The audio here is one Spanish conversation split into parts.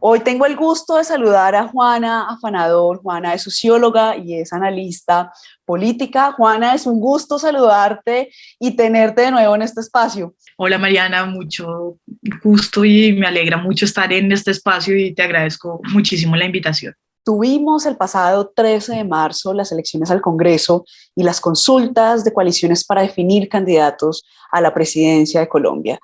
Hoy tengo el gusto de saludar a Juana Afanador. Juana es socióloga y es analista política. Juana, es un gusto saludarte y tenerte de nuevo en este espacio. Hola Mariana, mucho gusto y me alegra mucho estar en este espacio y te agradezco muchísimo la invitación. Tuvimos el pasado 13 de marzo las elecciones al Congreso y las consultas de coaliciones para definir candidatos a la presidencia de Colombia.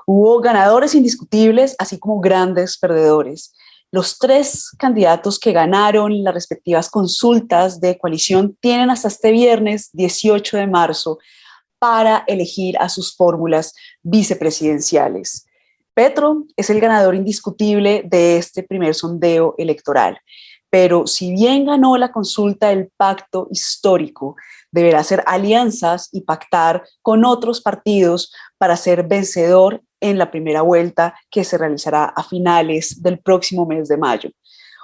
Hubo ganadores indiscutibles, así como grandes perdedores. Los tres candidatos que ganaron las respectivas consultas de coalición tienen hasta este viernes 18 de marzo para elegir a sus fórmulas vicepresidenciales. Petro es el ganador indiscutible de este primer sondeo electoral, pero si bien ganó la consulta del pacto histórico, deberá hacer alianzas y pactar con otros partidos para ser vencedor en la primera vuelta que se realizará a finales del próximo mes de mayo.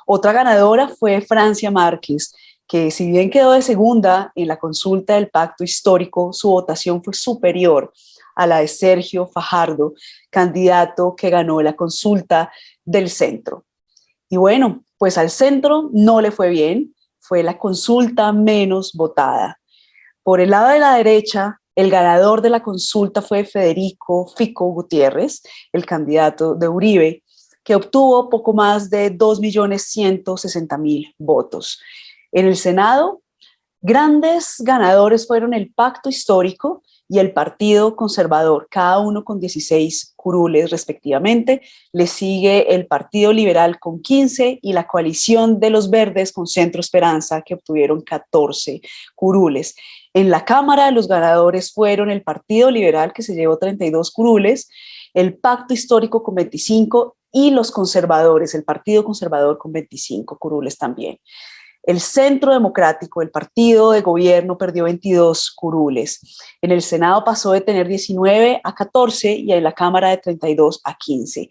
Otra ganadora fue Francia Márquez, que si bien quedó de segunda en la consulta del pacto histórico, su votación fue superior a la de Sergio Fajardo, candidato que ganó la consulta del centro. Y bueno, pues al centro no le fue bien, fue la consulta menos votada. Por el lado de la derecha, el ganador de la consulta fue Federico Fico Gutiérrez, el candidato de Uribe, que obtuvo poco más de 2.160.000 votos. En el Senado, grandes ganadores fueron el Pacto Histórico y el Partido Conservador, cada uno con 16 curules respectivamente. Le sigue el Partido Liberal con 15 y la Coalición de los Verdes con Centro Esperanza, que obtuvieron 14 curules. En la Cámara, los ganadores fueron el Partido Liberal, que se llevó 32 curules, el Pacto Histórico con 25 y los conservadores, el Partido Conservador con 25 curules también. El Centro Democrático, el partido de gobierno, perdió 22 curules. En el Senado pasó de tener 19 a 14 y en la Cámara de 32 a 15.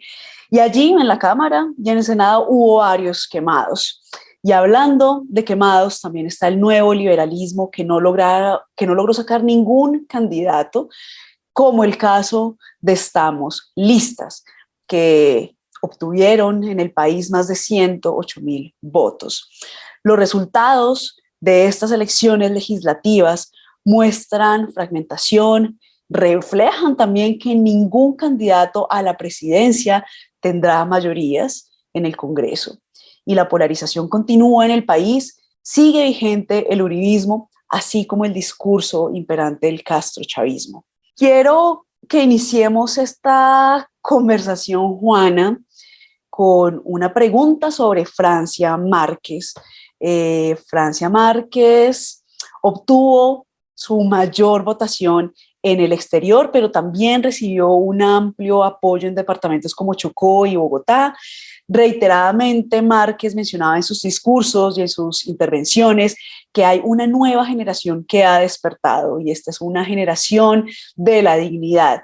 Y allí en la Cámara y en el Senado hubo varios quemados. Y hablando de quemados, también está el nuevo liberalismo que no logró sacar ningún candidato, como el caso de Estamos Listas, que obtuvieron en el país más de 108.000 votos. Los resultados de estas elecciones legislativas muestran fragmentación, reflejan también que ningún candidato a la presidencia tendrá mayorías en el Congreso. Y la polarización continúa en el país, sigue vigente el uribismo, así como el discurso imperante del castrochavismo. Quiero que iniciemos esta conversación, Juana, con una pregunta sobre Francia Márquez. Francia Márquez obtuvo su mayor votación en el exterior, pero también recibió un amplio apoyo en departamentos como Chocó y Bogotá. Reiteradamente, Márquez mencionaba en sus discursos y en sus intervenciones que hay una nueva generación que ha despertado y esta es una generación de la dignidad.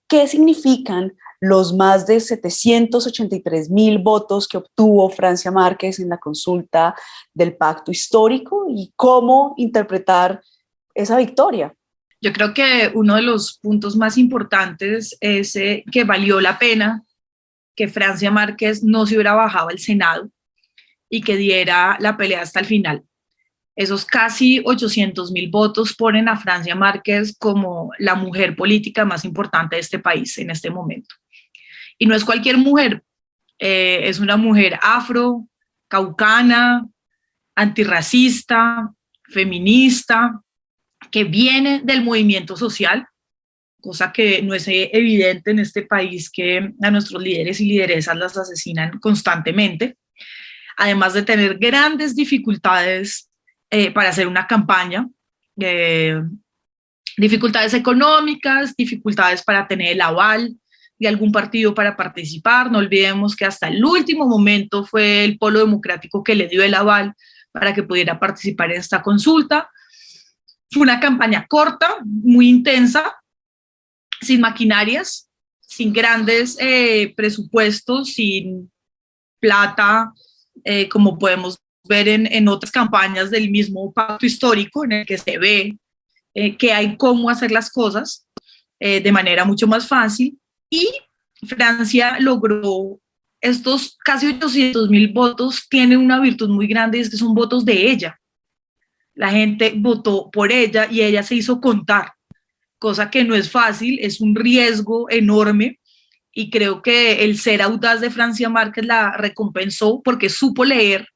¿Qué significan los más de 783.000 votos que obtuvo Francia Márquez en la consulta del pacto histórico y cómo interpretar esa victoria? Yo creo que uno de los puntos más importantes es que valió la pena que Francia Márquez no se hubiera bajado al Senado y que diera la pelea hasta el final. Esos casi 800.000 votos ponen a Francia Márquez como la mujer política más importante de este país en este momento. Y no es cualquier mujer, es una mujer afro, caucana, antirracista, feminista, que viene del movimiento social, cosa que no es evidente en este país, que a nuestros líderes y lideresas las asesinan constantemente, además de tener grandes dificultades para hacer una campaña, dificultades económicas, dificultades para tener el aval de algún partido para participar. No olvidemos que hasta el último momento fue el Polo Democrático que le dio el aval para que pudiera participar en esta consulta. Fue una campaña corta, muy intensa, sin maquinarias, sin grandes presupuestos, sin plata, como podemos ver en otras campañas del mismo pacto histórico, en el que se ve que hay cómo hacer las cosas de manera mucho más fácil. Y Francia logró estos casi 800.000 votos tienen una virtud muy grande y es que son votos de ella. La gente votó por ella y ella se hizo contar, cosa que no es fácil, es un riesgo enorme y creo que el ser audaz de Francia Márquez la recompensó porque supo leer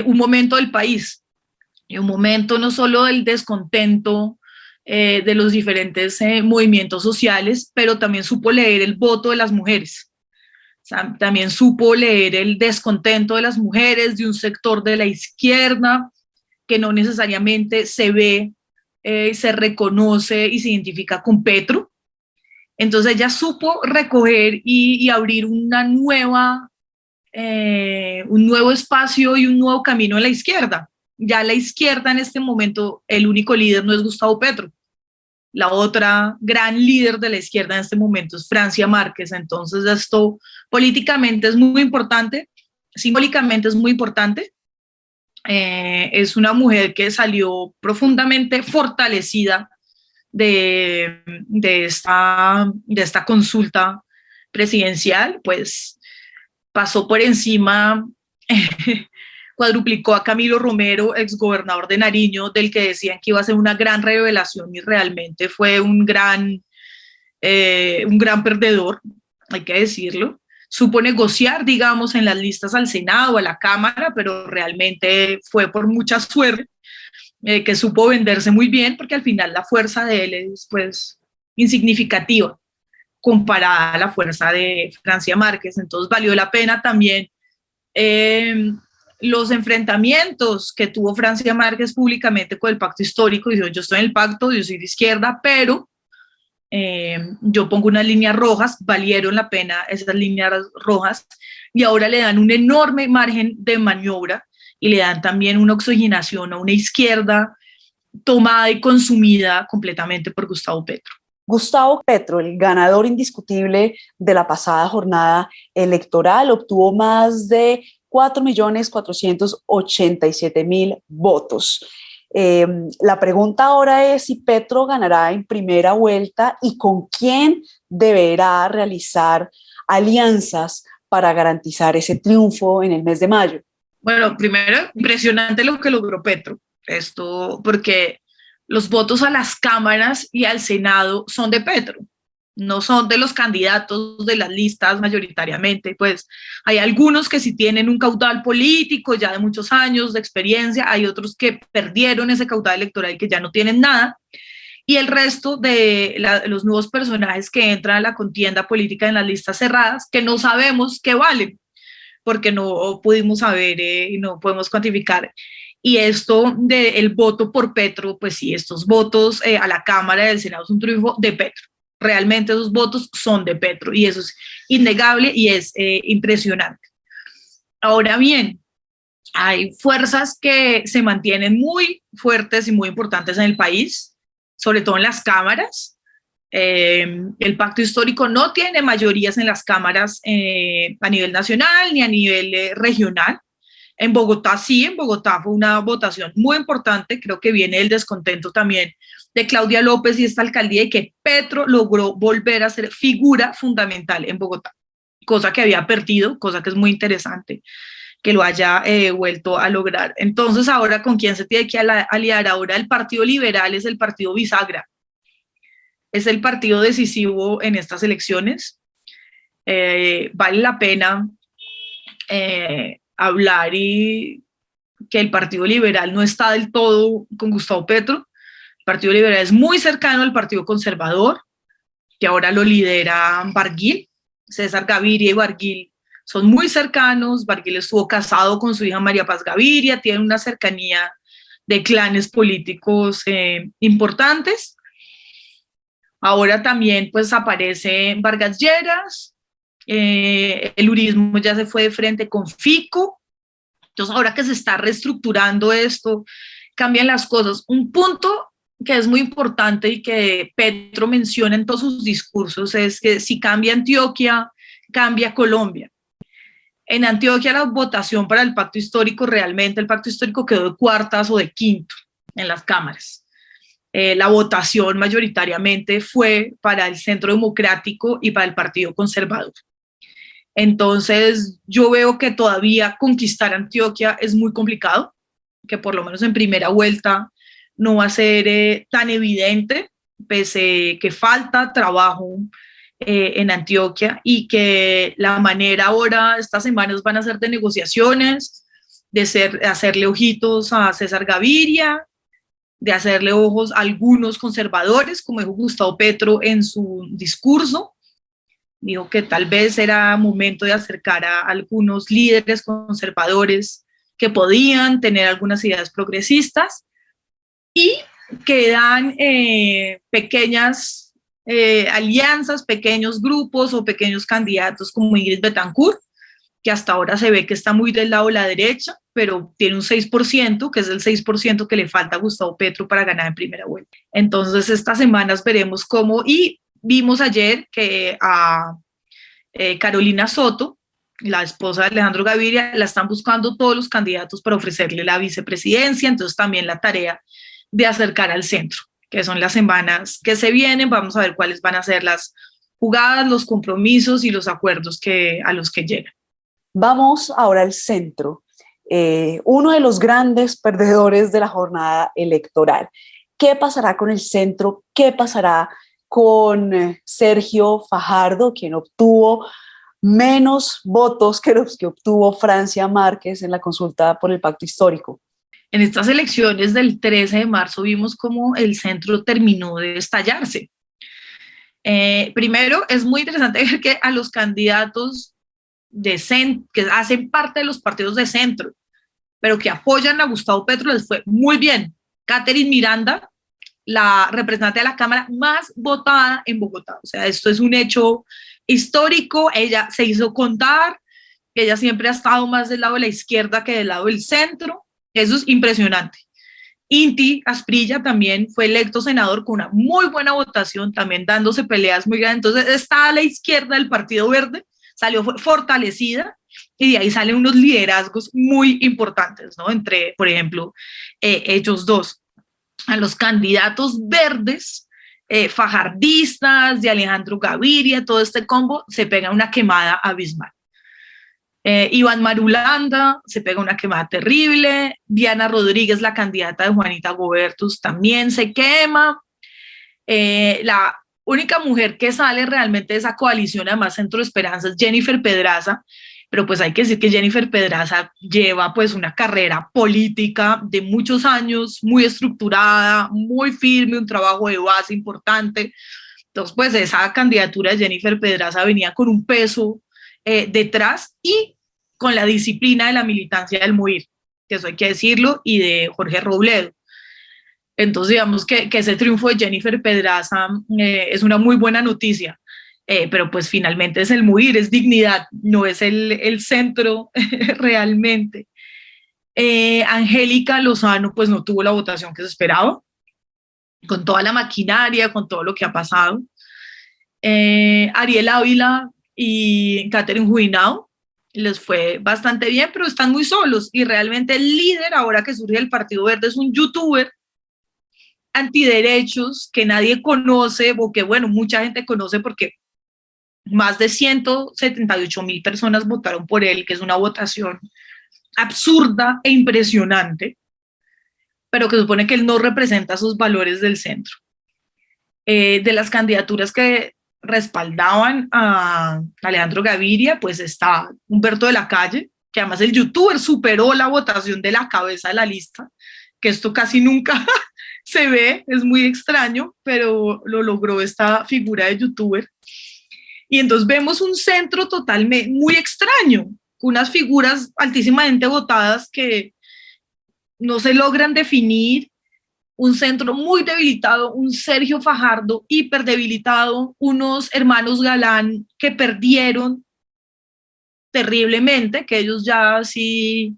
un momento del país, y un momento no solo del descontento de los diferentes movimientos sociales, pero también supo leer el voto de las mujeres. O sea, también supo leer el descontento de las mujeres, de un sector de la izquierda que no necesariamente se ve, se reconoce y se identifica con Petro. Entonces ella supo recoger y abrir una nueva, un nuevo espacio y un nuevo camino en la izquierda. Ya la izquierda en este momento, el único líder no es Gustavo Petro. La otra gran líder de la izquierda en este momento es Francia Márquez. Entonces esto políticamente es muy importante, simbólicamente es muy importante. Es una mujer que salió profundamente fortalecida de esta consulta presidencial, pues pasó por encima, cuadruplicó a Camilo Romero, exgobernador de Nariño, del que decían que iba a ser una gran revelación y realmente fue un gran perdedor, hay que decirlo. Supo negociar, digamos, en las listas al Senado, a la Cámara, pero realmente fue por mucha suerte que supo venderse muy bien, porque al final la fuerza de él es pues insignificativa comparada a la fuerza de Francia Márquez. Entonces valió la pena también los enfrentamientos que tuvo Francia Márquez públicamente con el pacto histórico. Dijo, yo estoy en el pacto, yo soy de izquierda, pero yo pongo unas líneas rojas, valieron la pena esas líneas rojas, y ahora le dan un enorme margen de maniobra y le dan también una oxigenación a una izquierda tomada y consumida completamente por Gustavo Petro. Gustavo Petro, el ganador indiscutible de la pasada jornada electoral, obtuvo más de 4.487.000 votos. La pregunta ahora es si Petro ganará en primera vuelta y con quién deberá realizar alianzas para garantizar ese triunfo en el mes de mayo. Bueno, primero, impresionante lo que logró Petro. Esto porque los votos a las cámaras y al Senado son de Petro, no son de los candidatos de las listas mayoritariamente. Pues hay algunos que sí tienen un caudal político ya de muchos años de experiencia, hay otros que perdieron ese caudal electoral y que ya no tienen nada, y el resto de los nuevos personajes que entran a la contienda política en las listas cerradas, que no sabemos qué valen, porque no pudimos saber y no podemos cuantificar. Y esto del voto por Petro, pues sí, estos votos a la Cámara y al Senado son un triunfo de Petro. Realmente esos votos son de Petro y eso es innegable y es impresionante. Ahora bien, hay fuerzas que se mantienen muy fuertes y muy importantes en el país, sobre todo en las cámaras. El pacto histórico no tiene mayorías en las cámaras a nivel nacional ni a nivel regional. En Bogotá sí, en Bogotá fue una votación muy importante, creo que viene el descontento también de Claudia López y esta alcaldía, y que Petro logró volver a ser figura fundamental en Bogotá, cosa que había perdido, cosa que es muy interesante que lo haya vuelto a lograr. Entonces ahora, ¿con quién se tiene que aliar? Ahora el Partido Liberal es el partido bisagra, es el partido decisivo en estas elecciones. Vale la pena hablar y que el Partido Liberal no está del todo con Gustavo Petro. El Partido Liberal es muy cercano al Partido Conservador, que ahora lo lidera Barguil. César Gaviria y Barguil son muy cercanos. Barguil estuvo casado con su hija María Paz Gaviria, tiene una cercanía de clanes políticos importantes. Ahora también pues aparece Vargas Lleras, el urismo ya se fue de frente con Fico. Entonces ahora que se está reestructurando esto, cambian las cosas. Un punto que es muy importante y que Petro menciona en todos sus discursos es que si cambia Antioquia, cambia Colombia. En Antioquia la votación para el pacto histórico, realmente el pacto histórico quedó de cuartas o de quinto en las cámaras. La votación mayoritariamente fue para el Centro Democrático y para el Partido Conservador. Entonces yo veo que todavía conquistar Antioquia es muy complicado, que por lo menos en primera vuelta no va a ser tan evidente, pese que falta trabajo en Antioquia, y que la manera ahora, estas semanas van a ser de negociaciones, de hacerle ojitos a César Gaviria, de hacerle ojos a algunos conservadores, como dijo Gustavo Petro en su discurso. Dijo que tal vez era momento de acercar a algunos líderes conservadores que podían tener algunas ideas progresistas, y quedan pequeñas alianzas, pequeños grupos o pequeños candidatos como Ingrid Betancourt, que hasta ahora se ve que está muy del lado de la derecha, pero tiene un 6%, que es el 6% que le falta a Gustavo Petro para ganar en primera vuelta. Entonces, estas semanas veremos cómo, y vimos ayer que a Carolina Soto, la esposa de Alejandro Gaviria, la están buscando todos los candidatos para ofrecerle la vicepresidencia, entonces también la tarea de acercar al centro, que son las semanas que se vienen. Vamos a ver cuáles van a ser las jugadas, los compromisos y los acuerdos a los que llegan. Vamos ahora al centro, uno de los grandes perdedores de la jornada electoral. ¿Qué pasará con el centro? ¿Qué pasará con Sergio Fajardo, quien obtuvo menos votos que los que obtuvo Francia Márquez en la consulta por el pacto histórico? En estas elecciones del 13 de marzo vimos cómo el centro terminó de estallarse. Primero, es muy interesante ver que a los candidatos que hacen parte de los partidos de centro, pero que apoyan a Gustavo Petro, les fue muy bien. Catherine Miranda, la representante de la Cámara más votada en Bogotá. O sea, esto es un hecho histórico. Ella se hizo contar, ella siempre ha estado más del lado de la izquierda que del lado del centro. Eso es impresionante. Inti Asprilla también fue electo senador con una muy buena votación, también dándose peleas muy grandes. Entonces está a la izquierda del Partido Verde, salió fortalecida, y de ahí salen unos liderazgos muy importantes, ¿no? Entre, por ejemplo, ellos dos. A los candidatos verdes, fajardistas, de Alejandro Gaviria, todo este combo, se pega una quemada abismal. Iván Marulanda se pega una quemada terrible. Diana Rodríguez, la candidata de Juanita Gobertus, también se quema. La única mujer que sale realmente de esa coalición, además Centro de Esperanza, es Jennifer Pedraza, pero pues hay que decir que Jennifer Pedraza lleva pues una carrera política de muchos años, muy estructurada, muy firme, un trabajo de base importante. Entonces pues esa candidatura de Jennifer Pedraza venía con un peso detrás, y con la disciplina de la militancia del MUIR, que eso hay que decirlo, y de Jorge Robledo. Entonces digamos que ese triunfo de Jennifer Pedraza es una muy buena noticia. Pero pues finalmente es el MUIR, es dignidad, no es el centro realmente. Angélica Lozano pues no tuvo la votación que se esperaba, con toda la maquinaria, con todo lo que ha pasado. Ariel Ávila y Catherine Juinao les fue bastante bien, pero están muy solos, y realmente el líder ahora que surge del Partido Verde es un youtuber antiderechos que nadie conoce, o que bueno, mucha gente conoce porque más de 178,000 personas votaron por él, que es una votación absurda e impresionante, pero que supone que él no representa sus valores del centro. De las candidaturas que respaldaban a Alejandro Gaviria, pues está Humberto de la Calle, que además el youtuber superó la votación de la cabeza de la lista, que esto casi nunca se ve, es muy extraño, pero lo logró esta figura de youtuber. Y entonces vemos un centro totalmente muy extraño, con unas figuras altísimamente votadas que no se logran definir, un centro muy debilitado, un Sergio Fajardo hiper debilitado, unos hermanos Galán que perdieron terriblemente, que ellos ya sí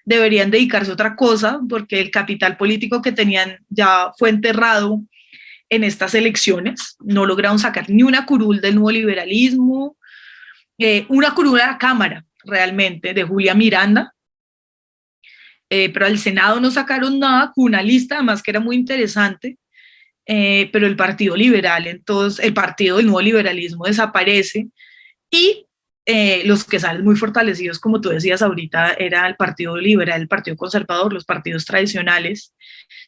deberían dedicarse a otra cosa, porque el capital político que tenían ya fue enterrado en estas elecciones. No lograron sacar ni una curul del nuevo liberalismo, una curul a la Cámara realmente de Julia Miranda, pero al Senado no sacaron nada, con una lista además que era muy interesante, pero el Partido Liberal, entonces el Partido del Nuevo Liberalismo desaparece, y los que salen muy fortalecidos, como tú decías ahorita, era el Partido Liberal, el Partido Conservador, los partidos tradicionales,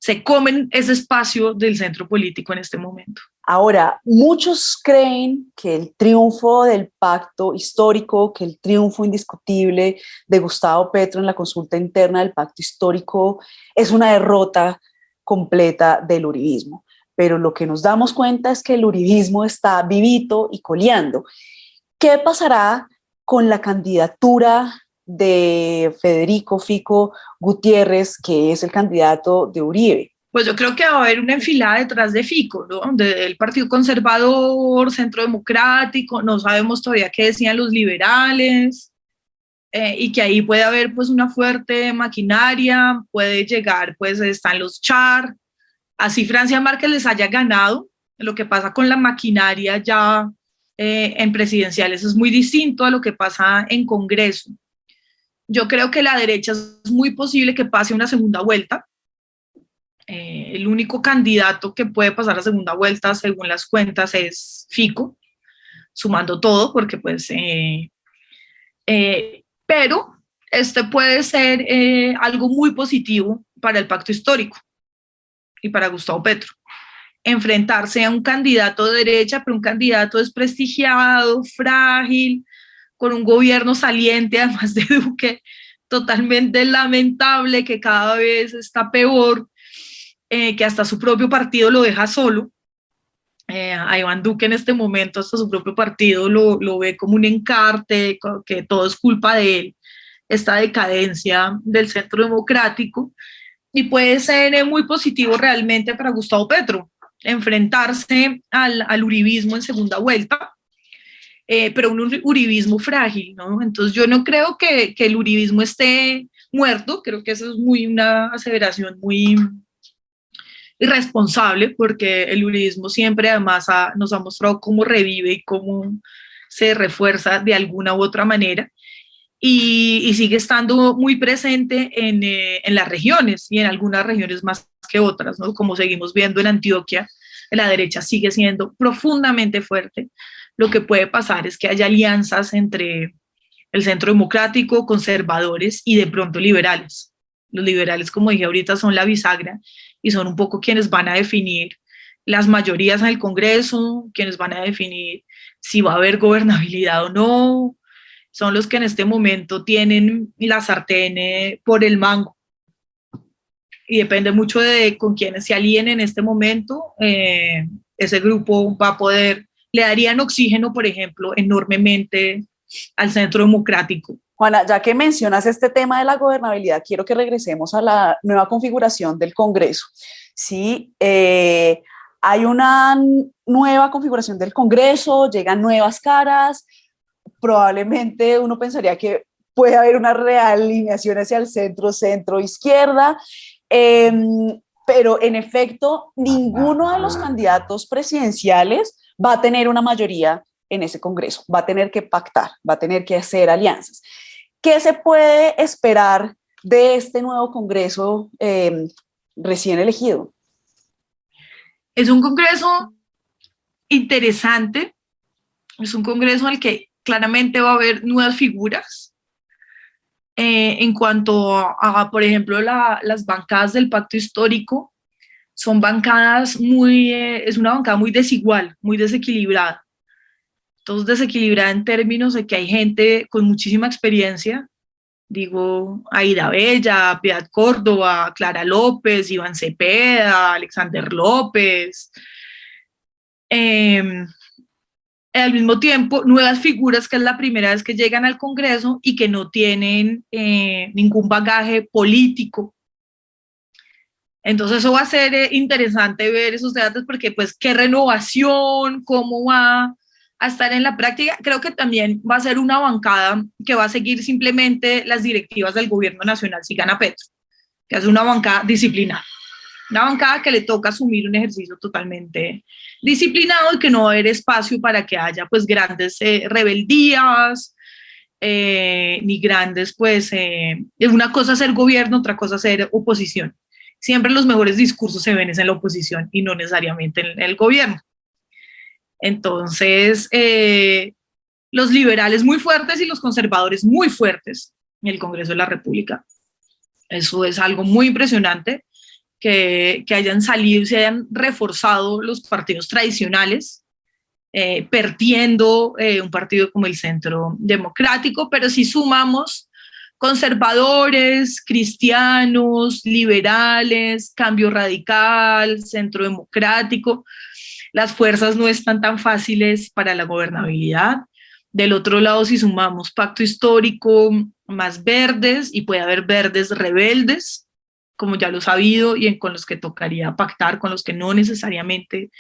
se comen ese espacio del centro político en este momento. Ahora, muchos creen que el triunfo del pacto histórico, que el triunfo indiscutible de Gustavo Petro en la consulta interna del pacto histórico es una derrota completa del uribismo. Pero lo que nos damos cuenta es que el uribismo está vivito y coleando. ¿Qué pasará con la candidatura de Federico Fico Gutiérrez, que es el candidato de Uribe? Pues yo creo que va a haber una enfilada detrás de Fico, ¿no? Del Partido Conservador, Centro Democrático, no sabemos todavía qué decían los liberales, y que ahí puede haber pues una fuerte maquinaria, puede llegar, pues están los Char, así Francia Márquez les haya ganado. Lo que pasa con la maquinaria ya en presidenciales es muy distinto a lo que pasa en Congreso. Yo creo que la derecha es muy posible que pase una segunda vuelta. El único candidato que puede pasar a segunda vuelta, según las cuentas, es Fico, sumando todo, porque pues, pero este puede ser algo muy positivo para el pacto histórico y para Gustavo Petro. Enfrentarse a un candidato de derecha, pero un candidato desprestigiado, frágil, con un gobierno saliente, además de Duque, totalmente lamentable, que cada vez está peor, que hasta su propio partido lo deja solo. A Iván Duque en este momento hasta su propio partido lo ve como un encarte, que todo es culpa de él, esta decadencia del centro democrático, y puede ser muy positivo realmente para Gustavo Petro, enfrentarse al uribismo en segunda vuelta, pero un uribismo frágil, ¿no? Entonces yo no creo que el uribismo esté muerto, creo que eso es una aseveración muy irresponsable, porque el uribismo siempre además nos ha mostrado cómo revive y cómo se refuerza de alguna u otra manera, y sigue estando muy presente en las regiones, y en algunas regiones más que otras, ¿no? Como seguimos viendo en Antioquia, la derecha sigue siendo profundamente fuerte. Lo que puede pasar es que haya alianzas entre el centro democrático, conservadores y de pronto liberales. Los liberales, como dije ahorita, son la bisagra y son un poco quienes van a definir las mayorías en el Congreso, quienes van a definir si va a haber gobernabilidad o no. Son los que en este momento tienen la sartén por el mango. Y depende mucho de con quienes se alíen en este momento. Ese grupo va a poder, le darían oxígeno, por ejemplo, enormemente al centro democrático. Juana, ya que mencionas este tema de la gobernabilidad, quiero que regresemos a la nueva configuración del Congreso. Sí, hay una nueva configuración del Congreso, llegan nuevas caras, probablemente uno pensaría que puede haber una realineación hacia el centro, centro, izquierda, pero en efecto, ninguno de los candidatos presidenciales va a tener una mayoría en ese Congreso, va a tener que pactar, va a tener que hacer alianzas. ¿Qué se puede esperar de este nuevo Congreso recién elegido? Es un Congreso interesante, es un Congreso en el que claramente va a haber nuevas figuras. En cuanto a, por ejemplo, las bancadas del pacto histórico, son bancadas es una bancada muy desigual, muy desequilibrada. Entonces, desequilibrada en términos de que hay gente con muchísima experiencia, digo, Aida Bella, Piedad Córdoba, Clara López, Iván Cepeda, Alexander López. Al mismo tiempo, nuevas figuras que es la primera vez que llegan al Congreso y que no tienen ningún bagaje político. Entonces eso va a ser interesante ver esos debates, porque pues qué renovación, cómo va a estar en la práctica. Creo que también va a ser una bancada que va a seguir simplemente las directivas del gobierno nacional si gana Petro, que es una bancada disciplinada. Una bancada que le toca asumir un ejercicio totalmente disciplinado y que no va a haber espacio para que haya pues grandes rebeldías, ni grandes pues, una cosa es ser gobierno, otra cosa es ser oposición. Siempre los mejores discursos se ven en la oposición y no necesariamente en el gobierno. Entonces, los liberales muy fuertes y los conservadores muy fuertes en el Congreso de la República. Eso es algo muy impresionante, que hayan salido y se hayan reforzado los partidos tradicionales, perdiendo un partido como el Centro Democrático, pero si sumamos conservadores, cristianos, liberales, Cambio Radical, Centro Democrático, las fuerzas no están tan fáciles para la gobernabilidad. Del otro lado, si sumamos pacto histórico, más verdes, y puede haber verdes rebeldes, como ya lo he sabido, y con los que tocaría pactar, con los que no necesariamente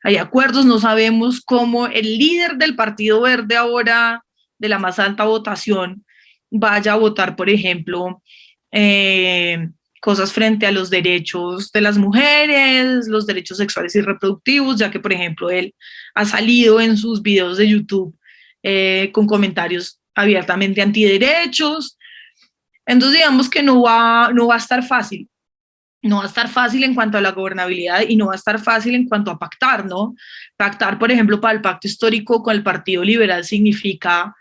hay acuerdos. No sabemos cómo el líder del Partido Verde ahora, de la más alta votación, vaya a votar, por ejemplo, cosas frente a los derechos de las mujeres, los derechos sexuales y reproductivos, ya que, por ejemplo, él ha salido en sus videos de YouTube con comentarios abiertamente antiderechos. Entonces, digamos que no va a estar fácil. No va a estar fácil en cuanto a la gobernabilidad y no va a estar fácil en cuanto a pactar, ¿no? Pactar, por ejemplo, para el pacto histórico con el Partido Liberal significa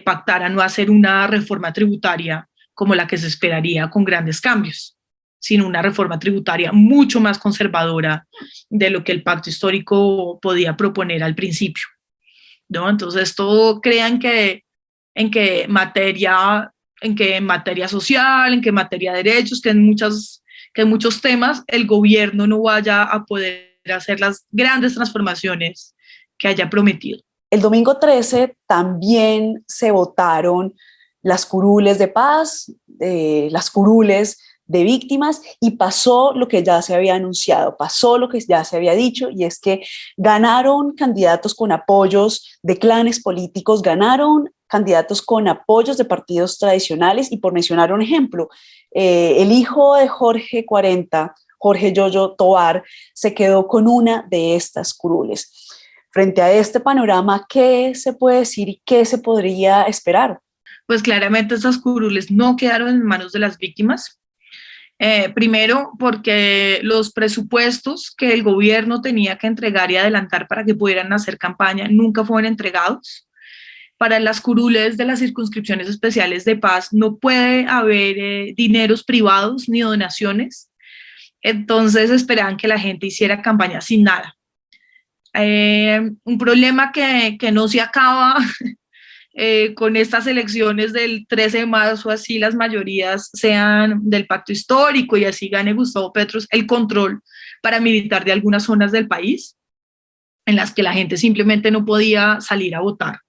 pactar a no hacer una reforma tributaria como la que se esperaría con grandes cambios, sino una reforma tributaria mucho más conservadora de lo que el pacto histórico podía proponer al principio, ¿no? Entonces, esto crean que en que en materia social, en que en materia de derechos, que en muchos temas el gobierno no vaya a poder hacer las grandes transformaciones que haya prometido. El domingo 13 también se votaron las curules de paz, las curules de víctimas, y pasó lo que ya se había anunciado, pasó lo que ya se había dicho, y es que ganaron candidatos con apoyos de clanes políticos, ganaron candidatos con apoyos de partidos tradicionales, y por mencionar un ejemplo, el hijo de Jorge 40, Jorge Yoyo Tovar, se quedó con una de estas curules. Frente a este panorama, ¿qué se puede decir y qué se podría esperar? Pues claramente estas curules no quedaron en manos de las víctimas. Primero, porque los presupuestos que el gobierno tenía que entregar y adelantar para que pudieran hacer campaña nunca fueron entregados. Para las curules de las circunscripciones especiales de paz no puede haber dineros privados ni donaciones. Entonces esperaban que la gente hiciera campaña sin nada. Un problema que no se acaba con estas elecciones del 13 de marzo, así las mayorías sean del pacto histórico y así gane Gustavo Petro, el control paramilitar de algunas zonas del país en las que la gente simplemente no podía salir a votar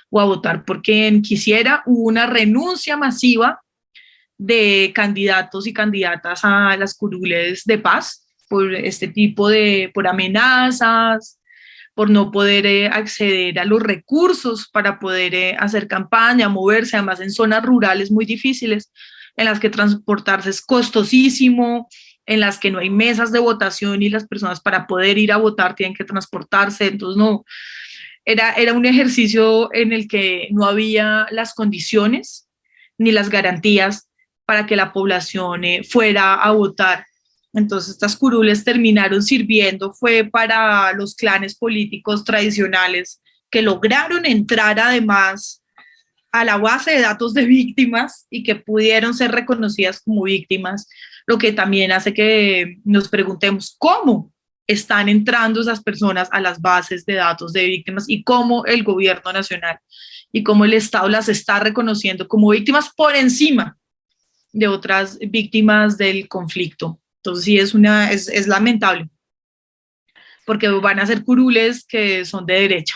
o a votar por quien quisiera. Hubo una renuncia masiva de candidatos y candidatas a las curules de paz por este tipo por amenazas, por no poder acceder a los recursos para poder hacer campaña, moverse, además en zonas rurales muy difíciles, en las que transportarse es costosísimo, en las que no hay mesas de votación y las personas para poder ir a votar tienen que transportarse. Entonces no, era un ejercicio en el que no había las condiciones ni las garantías para que la población fuera a votar. Entonces estas curules terminaron sirviendo fue para los clanes políticos tradicionales que lograron entrar además a la base de datos de víctimas y que pudieron ser reconocidas como víctimas, lo que también hace que nos preguntemos cómo están entrando esas personas a las bases de datos de víctimas y cómo el gobierno nacional y cómo el Estado las está reconociendo como víctimas por encima de otras víctimas del conflicto. Entonces sí, es lamentable, porque van a ser curules que son de derecha.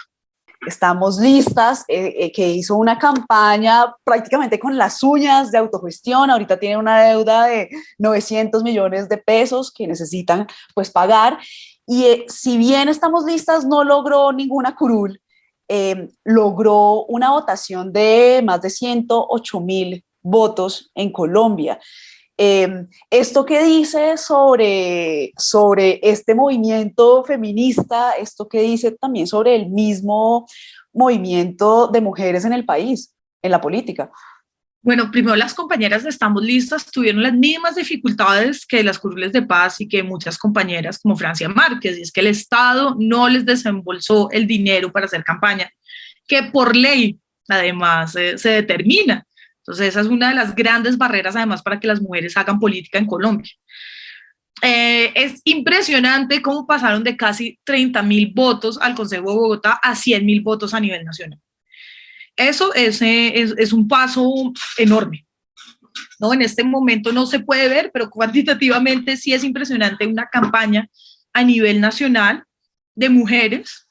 Estamos listas, que hizo una campaña prácticamente con las uñas de autogestión. Ahorita tiene una deuda de 900 millones de pesos que necesitan pues pagar. Y si bien estamos listas, no logró ninguna curul. Logró una votación de más de 108.000 votos en Colombia. ¿Esto qué dice sobre este movimiento feminista? ¿Esto qué dice también sobre el mismo movimiento de mujeres en el país, en la política? Bueno, primero las compañeras de Estamos Listas tuvieron las mismas dificultades que las curules de paz y que muchas compañeras como Francia Márquez, y es que el Estado no les desembolsó el dinero para hacer campaña, que por ley además se determina. Entonces esa es una de las grandes barreras además para que las mujeres hagan política en Colombia. Es impresionante cómo pasaron de casi 30.000 votos al Consejo de Bogotá a 100.000 votos a nivel nacional. Eso es un paso enorme, ¿no? En este momento no se puede ver, pero cuantitativamente sí es impresionante una campaña a nivel nacional de mujeres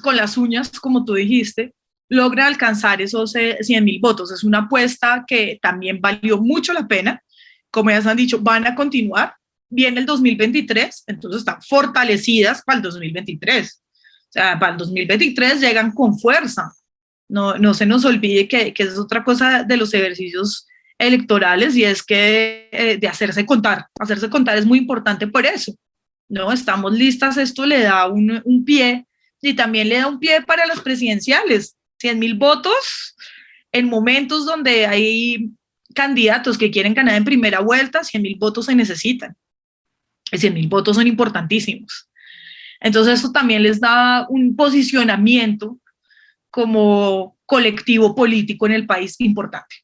con las uñas, como tú dijiste, logra alcanzar esos 100.000 votos. Es una apuesta que también valió mucho la pena. Como ya se han dicho, van a continuar. Viene el 2023, entonces están fortalecidas para el 2023. O sea, para el 2023 llegan con fuerza. No se nos olvide que es otra cosa de los ejercicios electorales y es que de hacerse contar es muy importante por eso, ¿no? Estamos listas, esto le da un pie y también le da un pie para las presidenciales, 100.000 votos en momentos donde hay candidatos que quieren ganar en primera vuelta, 100.000 votos se necesitan, 100.000 votos son importantísimos. Entonces eso también les da un posicionamiento como colectivo político en el país importante.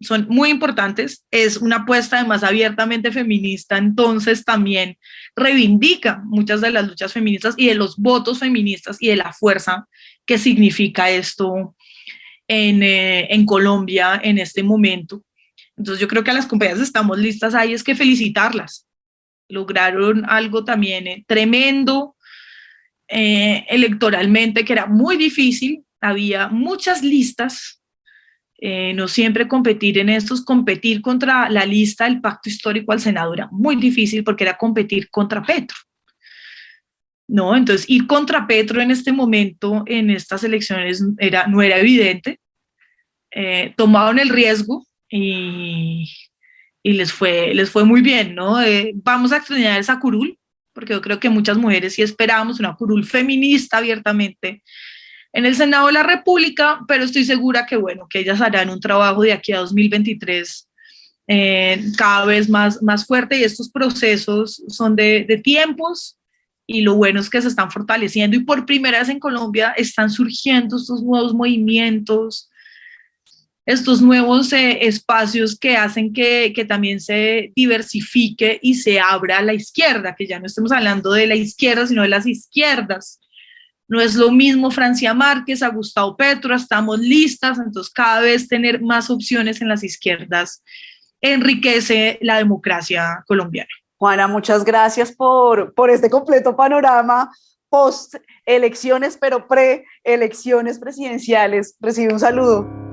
Son muy importantes, es una apuesta además abiertamente feminista, entonces también reivindica muchas de las luchas feministas y de los votos feministas y de la fuerza que significa esto en Colombia en este momento. Entonces yo creo que a las compañeras estamos listas ahí, es que felicitarlas. Lograron algo también tremendo, electoralmente, que era muy difícil, había muchas listas, no siempre competir en estos, competir contra la lista del pacto histórico al Senado era muy difícil porque era competir contra Petro, ¿no? Entonces ir contra Petro en este momento, en estas elecciones, no era evidente, tomaron el riesgo y les fue muy bien, ¿no? Vamos a extrañar esa curul, porque yo creo que muchas mujeres sí esperábamos una curul feminista abiertamente en el Senado de la República, pero estoy segura que, bueno, que ellas harán un trabajo de aquí a 2023 cada vez más fuerte y estos procesos son de tiempos y lo bueno es que se están fortaleciendo y por primera vez en Colombia están surgiendo estos nuevos movimientos, estos nuevos espacios que hacen que también se diversifique y se abra a la izquierda, que ya no estemos hablando de la izquierda, sino de las izquierdas. No es lo mismo Francia Márquez, a Gustavo Petro, estamos listas, entonces cada vez tener más opciones en las izquierdas enriquece la democracia colombiana. Juana, muchas gracias por este completo panorama post elecciones, pero pre elecciones presidenciales. Recibe un saludo.